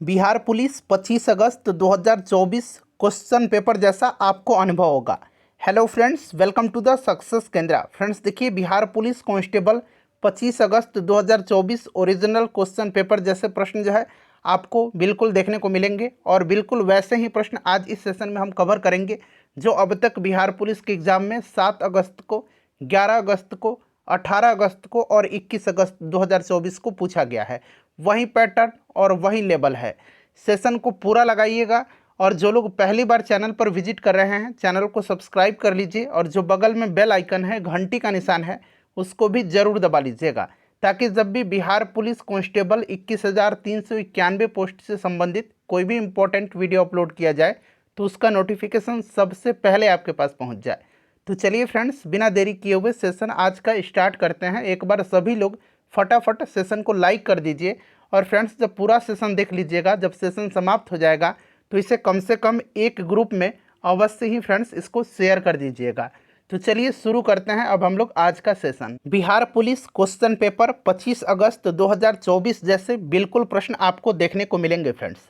Bihar police 25 अगस्त 2024 question paper जैसा आपको अनुभव होगा। Hello friends, welcome to the success Kendra. Friends देखिए, बिहार पुलिस कांस्टेबल 25 अगस्त 2024 ओरिजिनल क्वेश्चन पेपर जैसे प्रश्न जो है आपको बिल्कुल देखने को मिलेंगे और बिल्कुल वैसे ही प्रश्न आज इस सेशन में हम कवर करेंगे जो अब तक बिहार पुलिस के एग्ज़ाम में 7 अगस्त को, 11 अगस्त को, 18 अगस्त को और 21 अगस्त 2024 को पूछा गया है। वही पैटर्न और वही लेवल है। सेशन को पूरा लगाइएगा और जो लोग पहली बार चैनल पर विजिट कर रहे हैं चैनल को सब्सक्राइब कर लीजिए और जो बगल में बेल आइकन है, घंटी का निशान है, उसको भी ज़रूर दबा लीजिएगा ताकि जब भी बिहार पुलिस कांस्टेबल 21,391 पोस्ट से संबंधित कोई भी इम्पोर्टेंट वीडियो अपलोड किया जाए तो उसका नोटिफिकेशन सबसे पहले आपके पास पहुंच जाए। तो चलिए फ्रेंड्स, बिना देरी किए हुए सेशन आज का स्टार्ट करते हैं। एक बार सभी लोग फटाफट सेशन को लाइक कर दीजिए और फ्रेंड्स जब पूरा सेशन देख लीजिएगा, जब सेशन समाप्त हो जाएगा तो इसे कम से कम एक ग्रुप में अवश्य ही फ्रेंड्स इसको शेयर कर दीजिएगा। तो चलिए शुरू करते हैं अब हम लोग आज का session. Bihar police question paper 25 अगस्त 2024 जैसे बिल्कुल प्रश्न आपको देखने को मिलेंगे। फ्रेंड्स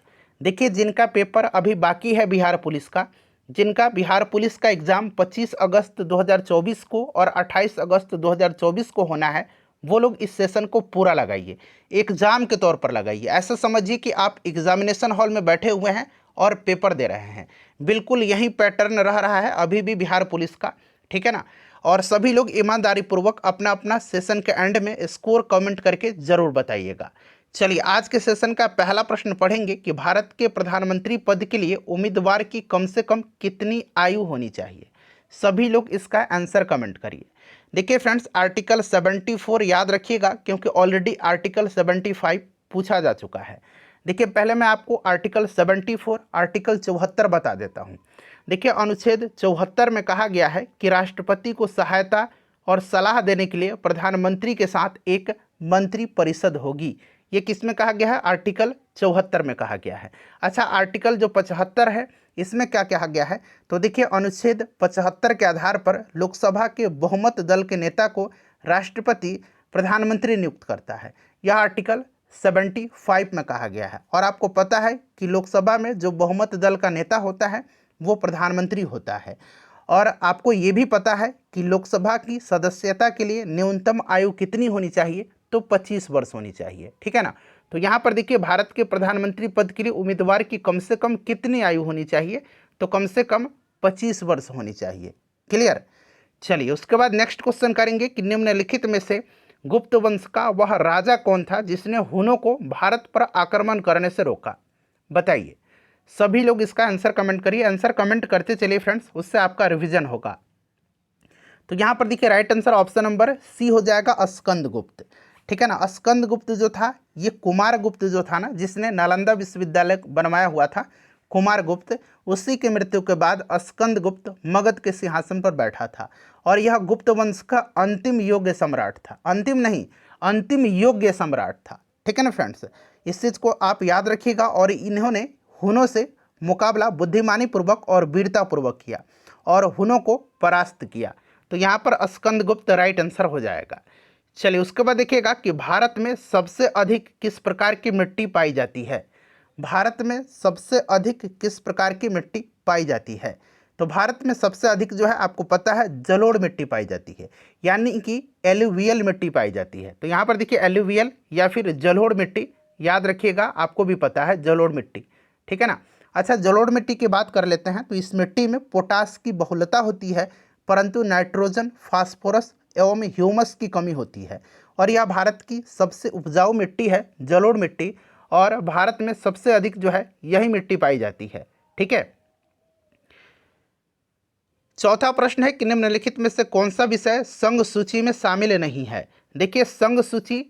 देखिए, जिनका पेपर अभी बाकी है बिहार पुलिस का, जिनका बिहार पुलिस का एग्ज़ाम 25 अगस्त 2024 को और 28 अगस्त 2024 को होना है, वो लोग इस सेशन को पूरा लगाइए, एग्ज़ाम के तौर पर लगाइए। ऐसा समझिए कि आप एग्जामिनेशन हॉल में बैठे हुए हैं और पेपर दे रहे हैं। बिल्कुल यही पैटर्न रह रहा है अभी भी बिहार पुलिस का, ठीक है ना। और सभी लोग ईमानदारी पूर्वक अपना अपना सेशन के एंड में स्कोर कमेंट करके ज़रूर बताइएगा। चलिए आज के सेशन का पहला प्रश्न पढ़ेंगे कि भारत के प्रधानमंत्री पद के लिए उम्मीदवार की कम से कम कितनी आयु होनी चाहिए। सभी लोग इसका आंसर कमेंट करिए। देखिए फ्रेंड्स, आर्टिकल 74 याद रखिएगा क्योंकि ऑलरेडी आर्टिकल 75 पूछा जा चुका है। देखिए पहले मैं आपको आर्टिकल 74 आर्टिकल 74 बता देता हूँ। देखिए अनुच्छेद 74 में कहा गया है कि राष्ट्रपति को सहायता और सलाह देने के लिए प्रधानमंत्री के साथ एक मंत्री परिषद होगी। ये किस में कहा गया है? आर्टिकल 74 में कहा गया है। अच्छा, आर्टिकल जो 75 है इसमें क्या कहा गया है? तो देखिए अनुच्छेद 75 के आधार पर लोकसभा के बहुमत दल के नेता को राष्ट्रपति प्रधानमंत्री नियुक्त करता है। यह आर्टिकल 75 में कहा गया है। और आपको पता है कि लोकसभा में जो बहुमत दल का नेता होता है वो प्रधानमंत्री होता है। और आपको ये भी पता है कि लोकसभा की सदस्यता के लिए न्यूनतम आयु कितनी होनी चाहिए? तो 25 वर्ष होनी चाहिए, ठीक है ना। तो यहाँ पर देखिए, भारत के प्रधानमंत्री पद के लिए उम्मीदवार की कम से कम कितनी आयु होनी चाहिए? तो कम से कम 25 वर्ष होनी चाहिए। क्लियर। चलिए उसके बाद नेक्स्ट क्वेश्चन करेंगे कि निम्नलिखित में से गुप्त वंश का वह राजा कौन था जिसने हुनों को भारत पर आक्रमण करने से रोका? बताइए। सभी लोग इसका आंसर कमेंट करिए। आंसर कमेंट करते चलिए फ्रेंड्स, उससे आपका रिवीजन होगा। तो यहाँ पर देखिए right answer option number C हो जाएगा, स्कंदगुप्त, ठीक है ना। स्कंदगुप्त जो था, ये कुमारगुप्त जो था ना, जिसने नालंदा विश्वविद्यालय बनवाया हुआ था, कुमारगुप्त, उसी की मृत्यु के बाद स्कंदगुप्त मगध के सिंहासन पर बैठा था और यह गुप्त वंश का अंतिम योग्य सम्राट था। अंतिम नहीं, अंतिम योग्य सम्राट था, ठीक है ना फ्रेंड्स। इस चीज़ को आप याद रखिएगा। और इन्होंने हुनों से मुकाबला बुद्धिमानी पूर्वक और वीरता पूर्वक किया और हुनों को परास्त किया। तो यहाँ पर स्कंदगुप्त राइट आंसर हो जाएगा। चलिए उसके बाद देखिएगा कि भारत में सबसे अधिक किस प्रकार की मिट्टी पाई जाती है? भारत में सबसे अधिक किस प्रकार की मिट्टी पाई जाती है? तो भारत में सबसे अधिक जो है आपको पता है जलोढ़ मिट्टी पाई जाती है, यानी कि एलुवियल मिट्टी पाई जाती है। तो यहाँ पर देखिए एलुवियल या फिर जलोढ़ मिट्टी याद रखिएगा, आपको भी पता है जलोढ़ मिट्टी, ठीक है ना। अच्छा, जलोढ़ मिट्टी की बात कर लेते हैं। तो इस मिट्टी में पोटास की बहुलता होती है परंतु नाइट्रोजन, फास्फोरस एवं ह्यूमस की कमी होती है और यह भारत की सबसे उपजाऊ मिट्टी है, जलोढ़ मिट्टी। और भारत में सबसे अधिक जो है यही मिट्टी पाई जाती है, ठीक है। चौथा प्रश्न है कि निम्नलिखित में से कौन सा विषय संघ सूची में शामिल नहीं है? देखिए, संघ सूची,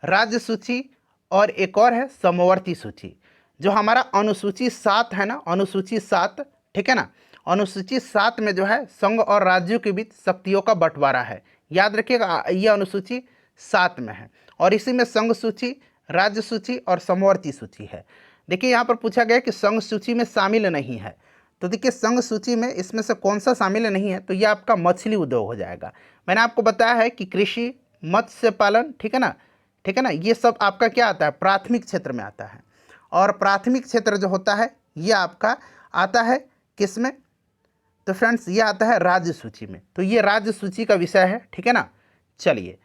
राज्य सूची और एक और है समवर्ती सूची। जो हमारा अनुसूची 7 है ना, अनुसूची 7, ठीक है ना, अनुसूची 7 में जो है संघ और राज्यों के बीच शक्तियों का बंटवारा है। याद रखिएगा, ये अनुसूची 7 में है और इसी में संघ सूची, राज्य सूची और समवर्ती सूची है। देखिए यहाँ पर पूछा गया कि संघ सूची में शामिल नहीं है। तो देखिए संघ सूची में इसमें से कौन सा शामिल नहीं है? तो ये आपका मछली उद्योग हो जाएगा। मैंने आपको बताया है कि कृषि, मत्स्य पालन, ठीक है ना, ठीक है ना, ये सब आपका क्या आता है? प्राथमिक क्षेत्र में आता है। और प्राथमिक क्षेत्र जो होता है ये आपका आता है किस में, तो फ्रेंड्स ये आता है राज्य सूची में। तो ये राज्य सूची का विषय है, ठीक है ना। चलिए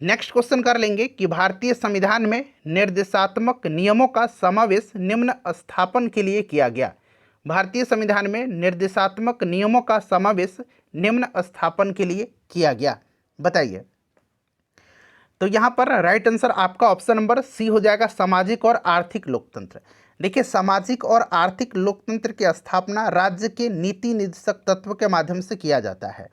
नेक्स्ट क्वेश्चन कर लेंगे कि भारतीय संविधान में निर्देशात्मक नियमों का समावेश निम्न स्थापन के लिए किया गया। भारतीय संविधान में निर्देशात्मक नियमों का समावेश निम्न स्थापन के लिए किया गया, बताइए। तो यहाँ पर राइट आंसर आपका ऑप्शन नंबर सी हो जाएगा, सामाजिक और आर्थिक लोकतंत्र। देखिए सामाजिक और आर्थिक लोकतंत्र की स्थापना राज्य के नीति निर्देशक तत्व के माध्यम से किया जाता है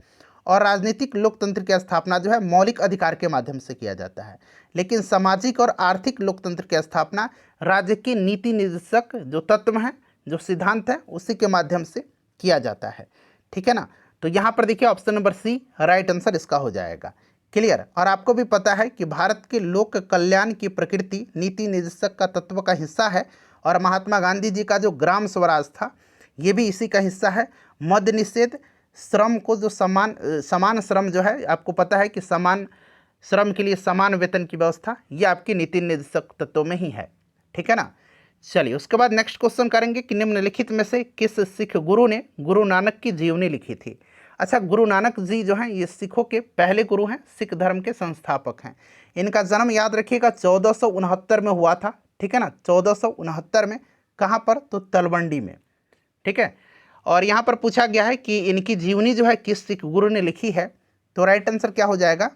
और राजनीतिक लोकतंत्र की स्थापना जो है मौलिक अधिकार के माध्यम से किया जाता है। लेकिन सामाजिक और आर्थिक लोकतंत्र की स्थापना राज्य के नीति निर्देशक जो तत्व हैं, जो सिद्धांत है, उसी के माध्यम से किया जाता है, ठीक है ना। तो यहाँ पर देखिए option number C right answer इसका हो जाएगा। क्लियर। और आपको भी पता है कि भारत के लोक कल्याण की प्रकृति नीति निर्देशक का तत्व का हिस्सा है और महात्मा गांधी जी का जो ग्राम स्वराज था ये भी इसी का हिस्सा है। मद्य निषेध, श्रम को जो समान श्रम जो है, आपको पता है कि समान श्रम के लिए समान वेतन की व्यवस्था, ये आपकी नीति निर्देशक तत्वों में ही है, ठीक है ना। चलिए उसके बाद नेक्स्ट क्वेश्चन करेंगे कि निम्नलिखित में से किस सिख गुरु ने गुरु नानक की जीवनी लिखी थी। अच्छा, गुरु नानक जी जो हैं ये सिखों के पहले गुरु हैं, सिख धर्म के संस्थापक हैं। इनका जन्म याद रखिएगा 1469 में हुआ था, ठीक है ना। 1469 में कहाँ पर, तो तलवंडी में, ठीक है। और यहाँ पर पूछा गया है कि इनकी जीवनी जो है किस सिख गुरु ने लिखी है, तो राइट आंसर क्या हो जाएगा,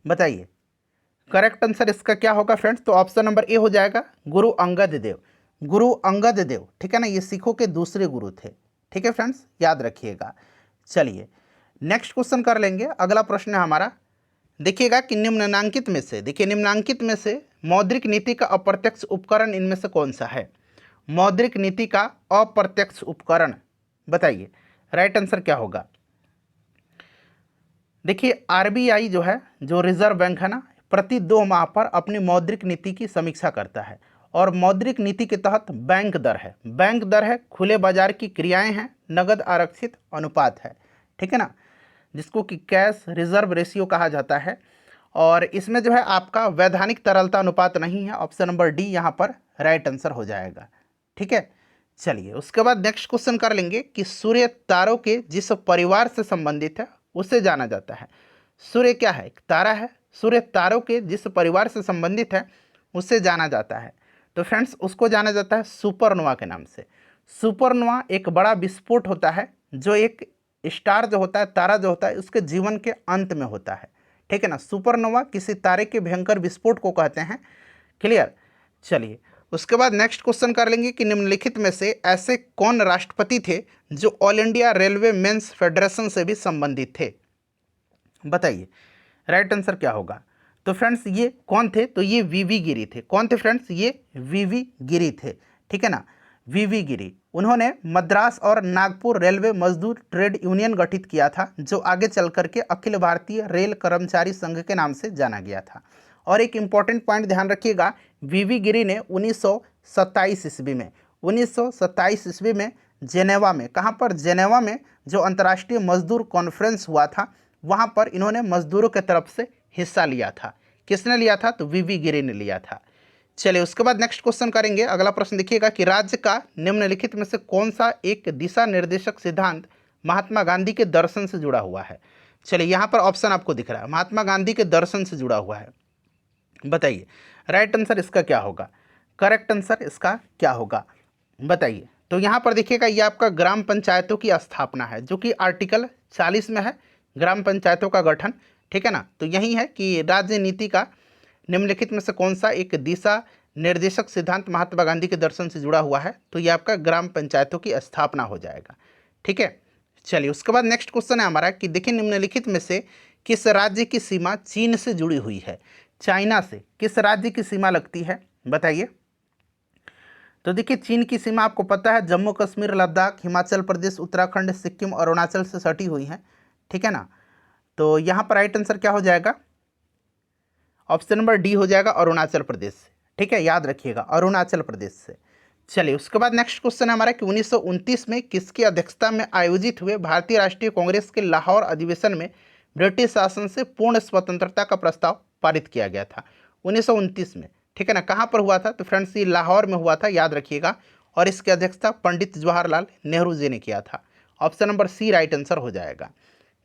बताइए। करेक्ट आंसर इसका क्या होगा फ्रेंड्स, तो ऑप्शन नंबर ए हो जाएगा, गुरु अंगद देव। गुरु अंगद देव, ठीक है ना, ये सिखों के दूसरे गुरु थे, ठीक है फ्रेंड्स, याद रखिएगा। चलिए नेक्स्ट क्वेश्चन कर लेंगे। अगला प्रश्न है हमारा, देखिएगा कि निम्नांकित में से, देखिए निम्नांकित में से मौद्रिक नीति का अप्रत्यक्ष उपकरण इनमें से कौन सा है। मौद्रिक नीति का अप्रत्यक्ष उपकरण, बताइए राइट आंसर क्या होगा। देखिए आरबीआई जो है, जो रिजर्व बैंक है ना, प्रति 2 माह पर अपनी मौद्रिक नीति की समीक्षा करता है और मौद्रिक नीति के तहत बैंक दर है, बैंक दर है, खुले बाजार की क्रियाएं हैं, नगद आरक्षित अनुपात है, ठीक है ना, जिसको कि कैश रिजर्व रेशियो कहा जाता है। और इसमें जो है आपका वैधानिक तरलता अनुपात नहीं है, ऑप्शन नंबर डी यहाँ पर राइट आंसर हो जाएगा, ठीक है। चलिए उसके बाद नेक्स्ट क्वेश्चन कर लेंगे कि सूर्य तारों के जिस परिवार से संबंधित है उसे जाना जाता है। सूर्य क्या है, एक तारा है, सूर्य तारों के जिस परिवार से संबंधित है उससे जाना जाता है, तो फ्रेंड्स उसको जाना जाता है सुपरनोवा के नाम से। सुपरनोवा एक बड़ा विस्फोट होता है जो एक स्टार जो होता है, तारा जो होता है, उसके जीवन के अंत में होता है, ठीक है ना। सुपरनोवा किसी तारे के भयंकर विस्फोट को कहते हैं, क्लियर। चलिए उसके बाद नेक्स्ट क्वेश्चन कर लेंगे कि निम्नलिखित में से ऐसे कौन राष्ट्रपति थे जो all India railway men's federation से भी संबंधित थे, बताइए राइट आंसर क्या होगा। तो फ्रेंड्स ये कौन थे, तो ये वीवी गिरी थे। कौन थे फ्रेंड्स, ये वीवी गिरी थे, ठीक है ना, वीवी गिरी। उन्होंने मद्रास और नागपुर रेलवे मजदूर ट्रेड यूनियन गठित किया था, जो आगे चल करके अखिल भारतीय रेल कर्मचारी संघ के नाम से जाना गया था। और एक इम्पॉर्टेंट पॉइंट ध्यान रखिएगा, वीवी गिरी ने 1927 ईस्वी में, 1927 ईस्वी में जेनेवा में, कहाँ पर, जेनेवा में जो अंतर्राष्ट्रीय मजदूर कॉन्फ्रेंस हुआ था, वहाँ पर इन्होंने मजदूरों के तरफ से हिस्सा लिया था। किसने लिया था, तो वीवी गिरी ने लिया था। चलिए उसके बाद नेक्स्ट क्वेश्चन करेंगे। अगला प्रश्न देखिएगा कि राज्य का निम्नलिखित में से कौन सा एक दिशा निर्देशक सिद्धांत महात्मा गांधी के दर्शन से जुड़ा हुआ है। चलिए यहाँ पर ऑप्शन आपको दिख रहा है, महात्मा गांधी के दर्शन से जुड़ा हुआ है, बताइए राइट आंसर इसका क्या होगा, करेक्ट आंसर इसका क्या होगा, बताइए। तो यहाँ पर देखिएगा ये आपका ग्राम पंचायतों की स्थापना है, जो कि आर्टिकल 40 में है, ग्राम पंचायतों का गठन, ठीक है ना। तो यही है कि राज्य नीति का निम्नलिखित में से कौन सा एक दिशा निर्देशक सिद्धांत महात्मा गांधी के दर्शन से जुड़ा हुआ है, तो ये आपका ग्राम पंचायतों की स्थापना हो जाएगा, ठीक है। चलिए उसके बाद नेक्स्ट क्वेश्चन है हमारा कि देखिए निम्नलिखित में से किस राज्य की सीमा चीन से जुड़ी हुई है। चाइना से किस राज्य की सीमा लगती है, बताइए। तो देखिए चीन की सीमा आपको पता है जम्मू कश्मीर, लद्दाख, हिमाचल प्रदेश, उत्तराखंड, सिक्किम और अरुणाचल से सटी हुई है, ठीक है ना। तो यहाँ पर राइट आंसर क्या हो जाएगा, ऑप्शन नंबर डी हो जाएगा, अरुणाचल प्रदेश से, ठीक है, याद रखिएगा अरुणाचल प्रदेश से। चलिए उसके बाद नेक्स्ट क्वेश्चन है हमारा कि 1929 में किसकी अध्यक्षता में आयोजित हुए भारतीय राष्ट्रीय कांग्रेस के लाहौर अधिवेशन में ब्रिटिश शासन से पूर्ण स्वतंत्रता का प्रस्ताव पारित किया गया था। 1929 में ठीक है ना। कहाँ पर हुआ था? तो फ्रेंड्स ये लाहौर में हुआ था, याद रखिएगा, और इसकी अध्यक्षता पंडित जवाहरलाल नेहरू जी ने किया था। Option number C right answer हो जाएगा।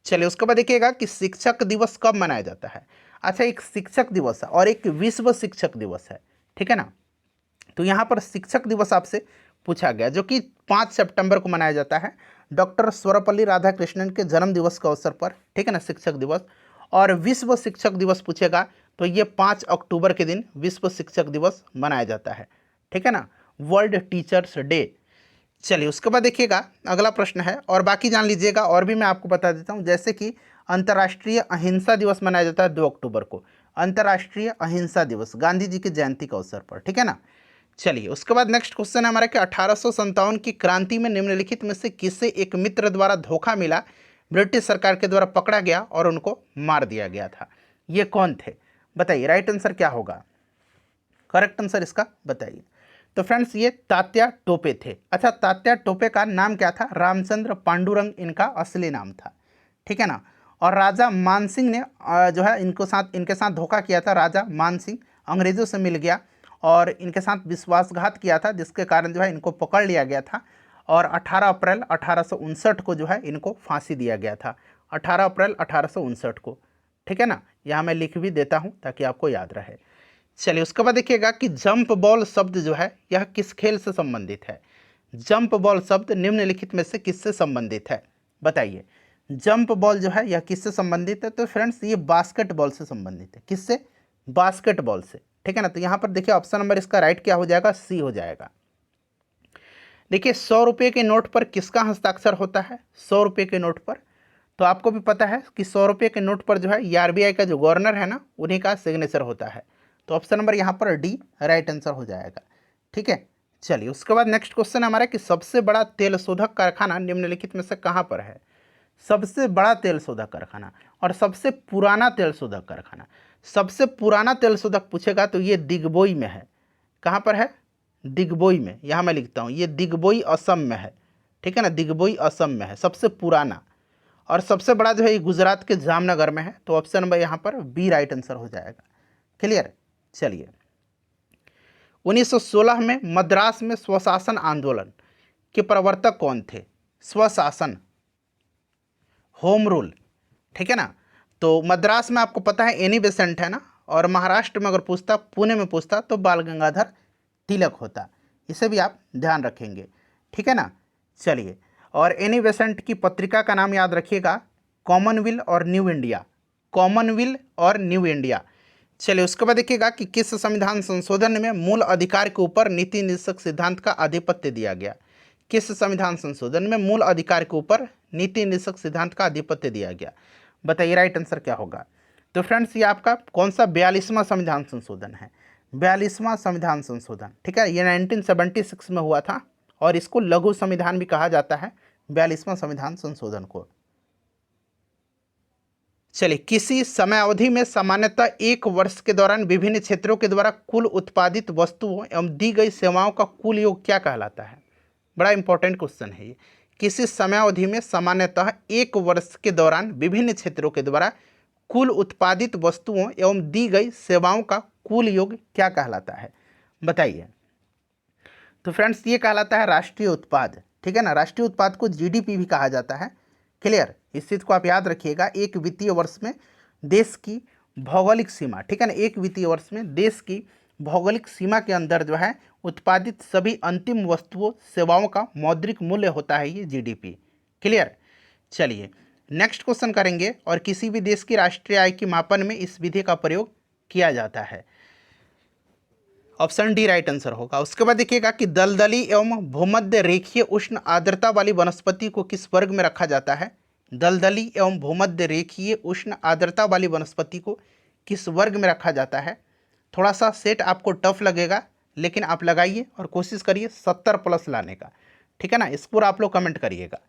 चलिए उसके बाद देखिएगा कि शिक्षक दिवस कब मनाया जाता है। अच्छा, एक शिक्षक दिवस है और एक विश्व शिक्षक दिवस है, ठीक है ना। तो यहाँ पर शिक्षक दिवस आपसे पूछा गया जो कि 5 सितंबर को मनाया जाता है, डॉक्टर सर्वपल्ली राधाकृष्णन के जन्म दिवस के अवसर पर, ठीक है ना, शिक्षक दिवस। और विश्व शिक्षक दिवस पूछेगा तो ये 5 अक्टूबर के दिन विश्व शिक्षक दिवस मनाया जाता है, ठीक है ना, वर्ल्ड टीचर्स डे। चलिए उसके बाद देखिएगा अगला प्रश्न है, और बाकी जान लीजिएगा, और भी मैं आपको बता देता हूँ, जैसे कि अंतर्राष्ट्रीय अहिंसा दिवस मनाया जाता है 2 अक्टूबर को, अंतर्राष्ट्रीय अहिंसा दिवस गांधी जी की जयंती के अवसर पर, ठीक है ना। चलिए उसके बाद नेक्स्ट क्वेश्चन है हमारा कि 1857 की क्रांति में निम्नलिखित में से किसे एक मित्र द्वारा धोखा मिला, ब्रिटिश सरकार के द्वारा पकड़ा गया और उनको मार दिया गया था? ये कौन थे बताइए, राइट आंसर क्या होगा, करेक्ट आंसर इसका बताइए। तो फ्रेंड्स ये तात्या टोपे थे। अच्छा, तात्या टोपे का नाम क्या था? रामचंद्र पांडुरंग इनका असली नाम था, ठीक है ना। और राजा मानसिंह ने जो है इनके साथ धोखा किया था। राजा मानसिंह अंग्रेज़ों से मिल गया और इनके साथ विश्वासघात किया था, जिसके कारण जो है इनको पकड़ लिया गया था और 18 अप्रैल 1859 को जो है इनको फांसी दिया गया था, 18 अप्रैल 1859 को, ठीक है ना। यहाँ मैं लिख भी देता हूँ ताकि आपको याद रहे। चलिए उसके बाद देखिएगा कि जंप बॉल शब्द जो है यह किस खेल से संबंधित है? जंप बॉल शब्द निम्नलिखित में से किससे संबंधित है बताइए। जंप बॉल जो है यह किससे संबंधित है? तो फ्रेंड्स ये बास्केटबॉल से संबंधित है। किससे? बास्केटबॉल से, ठीक है ना। तो यहाँ पर देखिए ऑप्शन नंबर इसका राइट क्या हो जाएगा? सी हो जाएगा। देखिए 100 रुपये के नोट पर किसका हस्ताक्षर होता है? 100 रुपये के नोट पर, तो आपको भी पता है कि 100 रुपये के नोट पर जो है आरबीआई का जो गवर्नर है ना, उन्हीं का सिग्नेचर होता है। तो ऑप्शन नंबर यहाँ पर डी राइट आंसर हो जाएगा, ठीक है। चलिए उसके बाद नेक्स्ट क्वेश्चन हमारा कि सबसे बड़ा तेल शोधक कारखाना निम्नलिखित में से कहाँ पर है? सबसे बड़ा तेल शोधक कारखाना और सबसे पुराना तेल शोधक कारखाना। सबसे पुराना तेल शोधक पूछेगा तो ये दिग्बोई में है। कहाँ पर है? दिग्बोई में। यहाँ मैं लिखता हूँ, ये दिग्बोई असम में है, ठीक है ना, दिग्बोई असम में है सबसे पुराना। और सबसे बड़ा जो है ये गुजरात के जामनगर में है। तो ऑप्शन नंबर यहाँ पर बी राइट आंसर हो जाएगा। क्लियर? चलिए 1916 में मद्रास में स्वशासन आंदोलन के प्रवर्तक कौन थे? स्वशासन, होम रूल, ठीक है ना। तो मद्रास में आपको पता है एनी बेसेंट है ना, और महाराष्ट्र में अगर पूछता, पुणे में पूछता तो बाल गंगाधर तिलक होता। इसे भी आप ध्यान रखेंगे, ठीक है ना। चलिए, और एनी बेसेंट की पत्रिका का नाम याद रखिएगा, कॉमनवेल्थ और न्यू इंडिया, कॉमनवेल्थ और न्यू इंडिया। चलिए उसके बाद देखिएगा कि किस संविधान संशोधन में मूल अधिकार के ऊपर नीति निषेध सिद्धांत का आधिपत्य दिया गया? किस संविधान संशोधन में मूल अधिकार के ऊपर नीति निषेध सिद्धांत का आधिपत्य दिया गया? बताइए राइट आंसर क्या होगा। तो फ्रेंड्स ये आपका कौन सा 42वां संविधान संशोधन है? 42वां संविधान संशोधन, ठीक है। ये 1976 में हुआ था और इसको लघु संविधान भी कहा जाता है, 42वां संविधान संशोधन को। चलिए, किसी समय अवधि में सामान्यतः 1 वर्ष के दौरान विभिन्न क्षेत्रों के द्वारा कुल उत्पादित वस्तुओं एवं दी गई सेवाओं का कुल योग क्या कहलाता है? बड़ा इंपॉर्टेंट क्वेश्चन है ये। किसी समय अवधि में सामान्यतः 1 वर्ष के दौरान विभिन्न क्षेत्रों के द्वारा कुल उत्पादित वस्तुओं एवं दी गई सेवाओं का कुल योग क्या कहलाता है बताइए। तो फ्रेंड्स ये कहलाता है राष्ट्रीय उत्पाद, ठीक है ना। राष्ट्रीय उत्पाद को जीडीपी भी कहा जाता है। क्लियर? इस चीज़ को आप याद रखिएगा। एक वित्तीय वर्ष में देश की भौगोलिक सीमा, ठीक है ना, एक वित्तीय वर्ष में देश की भौगोलिक सीमा के अंदर जो है उत्पादित सभी अंतिम वस्तुओं सेवाओं का मौद्रिक मूल्य होता है ये जीडीपी। क्लियर? चलिए नेक्स्ट क्वेश्चन करेंगे, और किसी भी देश की राष्ट्रीय आय के मापन में इस विधि का प्रयोग किया जाता है। ऑप्शन डी राइट आंसर होगा। उसके बाद देखिएगा कि दलदली एवं भूमध्य रेखीय उष्ण आर्द्रता वाली वनस्पति को किस वर्ग में रखा जाता है? दलदली एवं भूमध्य रेखीय उष्ण आर्द्रता वाली वनस्पति को किस वर्ग में रखा जाता है? थोड़ा सा सेट आपको टफ लगेगा, लेकिन आप लगाइए और कोशिश करिए 70 प्लस लाने का, ठीक है ना। स्कोर आप लोग कमेंट करिएगा।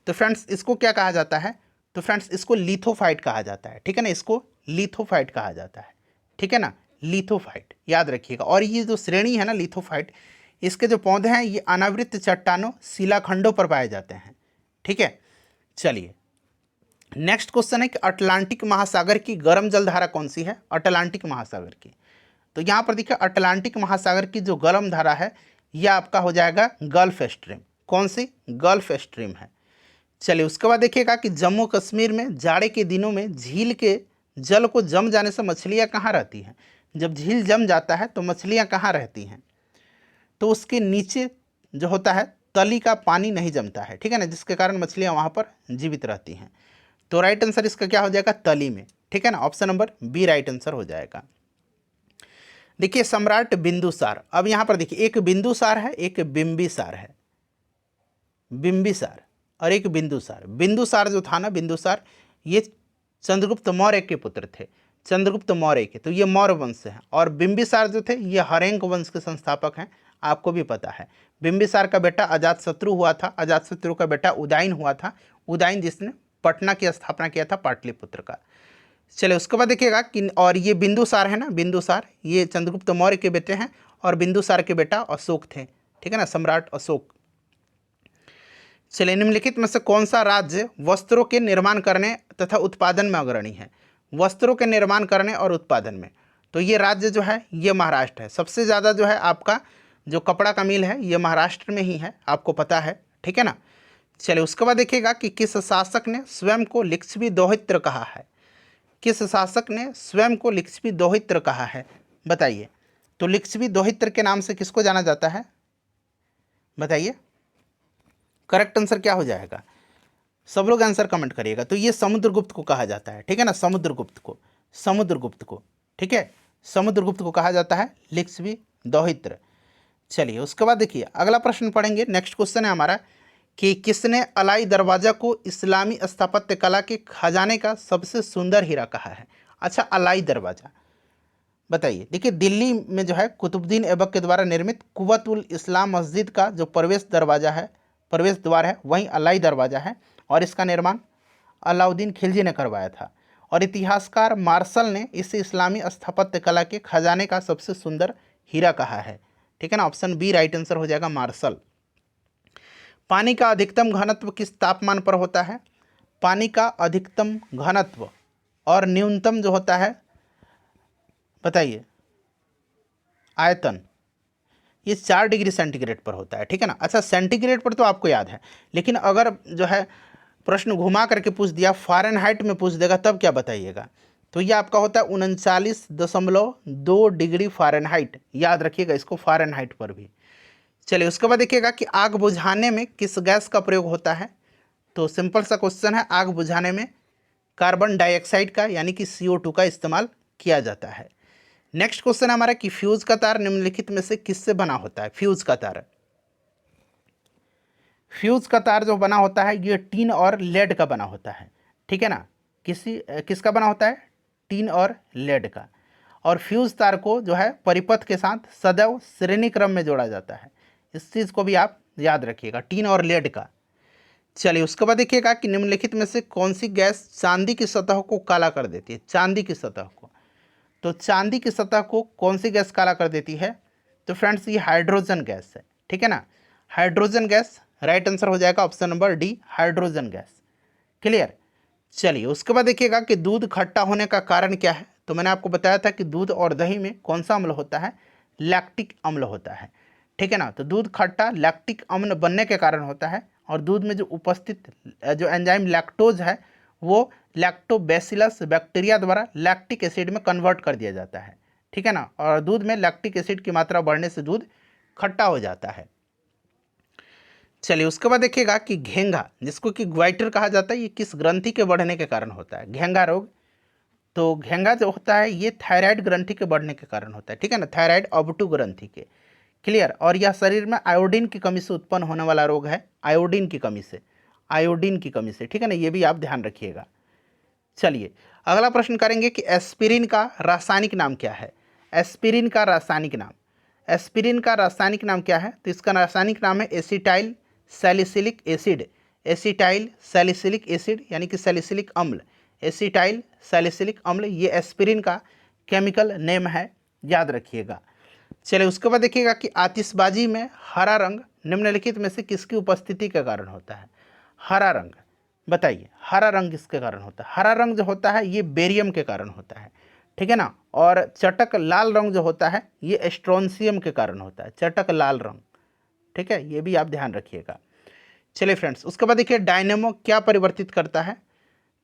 तो फ्रेंड्स इसको क्या कहा जाता है? तो फ्रेंड्स इसको लिथोफाइट कहा जाता है, ठीक है ना, इसको लिथोफाइट कहा जाता है, ठीक है ना, लिथोफाइट याद रखिएगा। और ये जो श्रेणी है ना लिथोफाइट, इसके जो पौधे हैं ये अनावृत चट्टानों शिलाखंडों पर पाए जाते हैं, ठीक है। चलिए नेक्स्ट क्वेश्चन है कि अटलांटिक महासागर की गर्म जलधारा कौन सी है? अटलांटिक महासागर की तो यहाँ पर देखिए अटलांटिक महासागर की जो गर्म धारा है यह आपका हो जाएगा गल्फ स्ट्रीम। कौन सी? गल्फ स्ट्रीम है। चलिए उसके बाद देखिएगा कि जम्मू कश्मीर में जाड़े के दिनों में झील के जल को जम जाने से मछलियाँ कहाँ रहती हैं? जब झील जम जाता है तो मछलियाँ कहाँ रहती हैं? तो उसके नीचे जो होता है तली का पानी नहीं जमता है, ठीक है ना, जिसके कारण मछलियाँ वहाँ पर जीवित रहती हैं। तो राइट आंसर इसका क्या हो जाएगा? तली में, ठीक है ना, option number B right answer हो जाएगा। देखिए सम्राट बिंदुसार, अब यहाँ पर देखिए एक बिंदुसार है, एक बिंबिसार है, बिंबिसार और एक बिंदुसार। बिंदुसार जो था ना, बिंदुसार ये चंद्रगुप्त मौर्य के पुत्र थे, चंद्रगुप्त मौर्य के, तो ये मौर्य वंश से हैं। और बिंबिसार जो थे ये हरेंक वंश के संस्थापक हैं, आपको भी पता है। बिंबिसार का बेटा अजातशत्रु हुआ था, अजातशत्रु का बेटा उदयन हुआ था, उदयन जिसने पटना की स्थापना किया था, पाटलिपुत्र का। चलिए उसके बाद देखिएगा कि और ये बिंदुसार है ना, बिंदुसार ये चंद्रगुप्त मौर्य के बेटे हैं और बिंदुसार के बेटा अशोक थे, ठीक है ना, सम्राट अशोक। चलिए निम्नलिखित में से कौन सा राज्य वस्त्रों के निर्माण करने तथा उत्पादन में अग्रणी है? वस्त्रों के निर्माण करने और उत्पादन में, तो ये राज्य जो है ये महाराष्ट्र है। सबसे ज़्यादा जो है आपका जो कपड़ा का मिल है ये महाराष्ट्र में ही है, आपको पता है, ठीक है ना। चलिए उसके बाद देखिएगा कि किस शासक ने स्वयं को लिच्छवी दोहित्र कहा है? किस शासक ने स्वयं को लिच्छवी दोहित्र कहा है? बताइए। तो लिच्छवी दोहित्र के नाम से किसको जाना जाता है? बताइए, करेक्ट आंसर क्या हो जाएगा? सब लोग आंसर कमेंट करिएगा। तो ये समुद्रगुप्त को कहा जाता है, ठीक है ना, समुद्रगुप्त को, समुद्रगुप्त को, ठीक है, समुद्रगुप्त को कहा जाता है लिच्छवी दोहित्र। चलिए उसके बाद देखिए अगला प्रश्न पढ़ेंगे। नेक्स्ट क्वेश्चन है हमारा कि किसने अलाई दरवाजा को इस्लामी स्थापत्य कला के खजाने का सबसे सुंदर हीरा कहा है? अच्छा, अलाई दरवाजा बताइए। देखिए दिल्ली में जो है कुतुबुद्दीन ऐबक के द्वारा निर्मित कुव्वत उल इस्लाम मस्जिद का जो प्रवेश दरवाजा है, प्रवेश द्वार है, वहीं अलाई दरवाजा है और इसका निर्माण अलाउद्दीन खिलजी ने करवाया था। और इतिहासकार मार्शल ने इसे इस्लामी स्थापत्य कला के खजाने का सबसे सुंदर हीरा कहा है, ठीक है ना, ऑप्शन बी राइट आंसर हो जाएगा, मार्शल। पानी का अधिकतम घनत्व किस तापमान पर होता है? पानी का अधिकतम घनत्व और न्यूनतम जो होता है, बताइए, आयतन, ये 4 डिग्री सेंटीग्रेड पर होता है, ठीक है ना। अच्छा सेंटीग्रेड पर तो आपको याद है, लेकिन अगर जो है प्रश्न घुमा करके पूछ दिया, फ़ारेनहाइट में पूछ देगा, तब क्या बताइएगा? तो ये आपका होता है 39.2 डिग्री फ़ारेनहाइट, याद रखिएगा इसको, फ़ारेनहाइट पर भी। चलिए उसके बाद देखिएगा कि आग बुझाने में किस गैस का प्रयोग होता है? तो सिंपल सा क्वेश्चन है, आग बुझाने में कार्बन डाइऑक्साइड का यानी कि CO2 का इस्तेमाल किया जाता है। नेक्स्ट क्वेश्चन है हमारा कि फ्यूज का तार निम्नलिखित में से किससे बना होता है? फ्यूज का तार, फ्यूज का तार जो बना होता है ये टीन और लेड का बना होता है, ठीक है ना। किसका बना होता है? टीन और लेड का। और फ्यूज तार को जो है परिपथ के साथ सदैव श्रेणी क्रम में जोड़ा जाता है, इस चीज़ को भी आप याद रखिएगा, टीन और लेड का। चलिए उसके बाद देखिएगा कि निम्नलिखित में से कौन सी गैस चांदी की सतह को काला कर देती है? चांदी की सतह को, तो चांदी की सतह को कौन सी गैस काला कर देती है? तो फ्रेंड्स ये हाइड्रोजन गैस है, ठीक है ना, हाइड्रोजन गैस राइट आंसर हो जाएगा, option number D hydrogen gas. Clear. चलिए उसके बाद देखिएगा कि दूध खट्टा होने का कारण क्या है? तो मैंने आपको बताया था कि दूध और दही में कौन सा अम्ल होता है? लैक्टिक अम्ल होता है, ठीक है ना। तो दूध खट्टा लैक्टिक अम्ल बनने के कारण होता है और दूध में जो उपस्थित जो एंजाइम लैक्टोज है वो लैक्टोबैसिलस बैक्टीरिया द्वारा लैक्टिक एसिड में कन्वर्ट कर दिया जाता है, ठीक है ना। और दूध में लैक्टिक एसिड की मात्रा बढ़ने से दूध खट्टा हो जाता है। चलिए उसके बाद देखिएगा कि घेंघा, जिसको कि ग्वाइटर कहा जाता है, ये किस ग्रंथि के बढ़ने के कारण होता है? घेंघा रोग। तो घेंघा जो होता है ये थायराइड ग्रंथि के बढ़ने के कारण होता है, ठीक है ना, थायराइड ऑबटू ग्रंथि के। क्लियर। और यह शरीर में आयोडीन की कमी से उत्पन्न होने वाला रोग है, आयोडीन की कमी से, आयोडीन की कमी से, ठीक है ना, ये भी आप ध्यान रखिएगा। चलिए अगला प्रश्न करेंगे कि एस्पिरिन का रासायनिक नाम क्या है? एस्पिरिन का रासायनिक नाम, एस्पिरिन का रासायनिक नाम क्या है? तो इसका रासायनिक नाम है acetyl salicylic acid, acetyl salicylic acid यानी कि सैलिसिलिक अम्ल, एसिटाइल सैलिसिलिक अम्ल, ये एस्पिरिन का केमिकल नेम है, याद रखिएगा। चलिए उसके बाद देखिएगा कि आतिशबाजी में हरा रंग निम्नलिखित में से किसकी उपस्थिति के कारण होता है? हरा रंग, बताइए, हरा रंग किसके कारण होता है? हरा रंग जो होता है ये बेरियम के कारण होता है, ठीक है ना। और चटक लाल रंग जो होता है ये स्ट्रोंसियम के कारण होता है, चटक लाल रंग, ठीक है, ये भी आप ध्यान रखिएगा। चलिए फ्रेंड्स, उसके बाद देखिए डायनेमो क्या परिवर्तित करता है।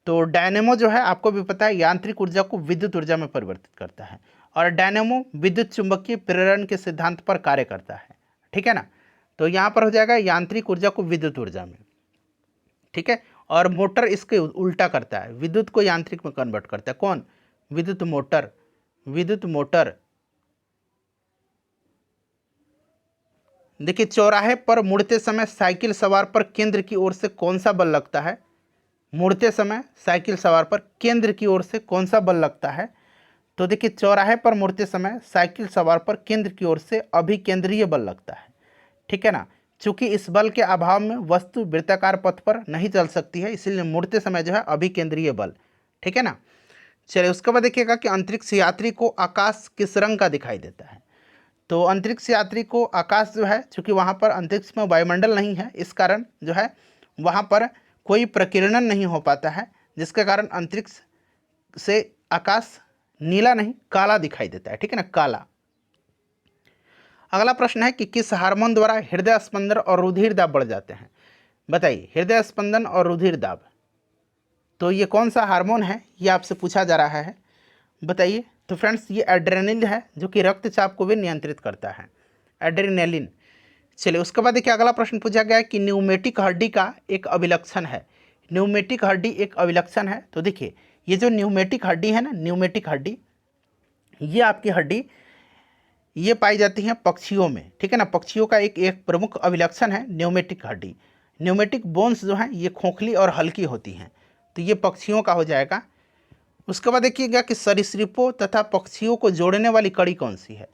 तो डायनेमो जो है आपको भी पता है यांत्रिक ऊर्जा को विद्युत ऊर्जा में परिवर्तित करता है, और डायनेमो विद्युत चुंबकीय प्रेरण के सिद्धांत पर कार्य करता है, ठीक है ना। तो यहाँ पर हो जाएगा यांत्रिक ऊर्जा को विद्युत ऊर्जा में, ठीक है। और मोटर इसके उल्टा करता है, विद्युत को यांत्रिक में कन्वर्ट करता है। कौन? विद्युत मोटर। विद्युत मोटर देखिए, चौराहे पर मुड़ते समय साइकिल सवार पर केंद्र की ओर से कौन सा बल लगता है? मुड़ते समय साइकिल सवार पर केंद्र की ओर से कौन सा बल लगता है? तो देखिए, चौराहे पर मुड़ते समय साइकिल सवार पर केंद्र की ओर से अभिकेंद्रीय बल लगता है, ठीक है ना। चूंकि इस बल के अभाव में वस्तु वृत्ताकार पथ पर नहीं चल सकती है, इसलिए मुड़ते समय जो है अभिकेंद्रीय बल, ठीक है ना। चलिए, उसके बाद देखिएगा कि अंतरिक्ष यात्री को आकाश किस रंग का दिखाई देता है। तो अंतरिक्ष यात्री को आकाश जो है, चूंकि वहाँ पर अंतरिक्ष में वायुमंडल नहीं है, इस कारण जो है वहाँ पर कोई प्रकीर्णन नहीं हो पाता है, जिसके कारण अंतरिक्ष से आकाश नीला नहीं काला दिखाई देता है, ठीक है ना, काला। अगला प्रश्न है कि किस हार्मोन द्वारा हृदय स्पंदन और रुधिर दाब बढ़ जाते हैं? बताइए, हृदय स्पंदन और रुधिर दाब, तो ये कौन सा हार्मोन है, ये आपसे पूछा जा रहा है, बताइए। तो फ्रेंड्स, ये एड्रेनलिन है, जो कि रक्तचाप को भी नियंत्रित करता है, एड्रेनलिन। चलिए, उसके बाद देखिए अगला प्रश्न पूछा गया है कि न्यूमेटिक हड्डी का एक अभिलक्षण है। न्यूमेटिक हड्डी एक अभिलक्षण है। तो देखिए, ये जो न्यूमेटिक हड्डी है ना, न्यूमेटिक हड्डी, ये आपकी हड्डी ये पाई जाती है पक्षियों में, ठीक है ना। पक्षियों का एक प्रमुख अभिलक्षण है न्यूमेटिक हड्डी। न्यूमेटिक बोन्स जो हैं ये खोखली और हल्की होती हैं, तो ये पक्षियों का हो जाएगा। उसके बाद देखिएगा कि सरीसृपों तथा पक्षियों को जोड़ने वाली कड़ी कौन सी है।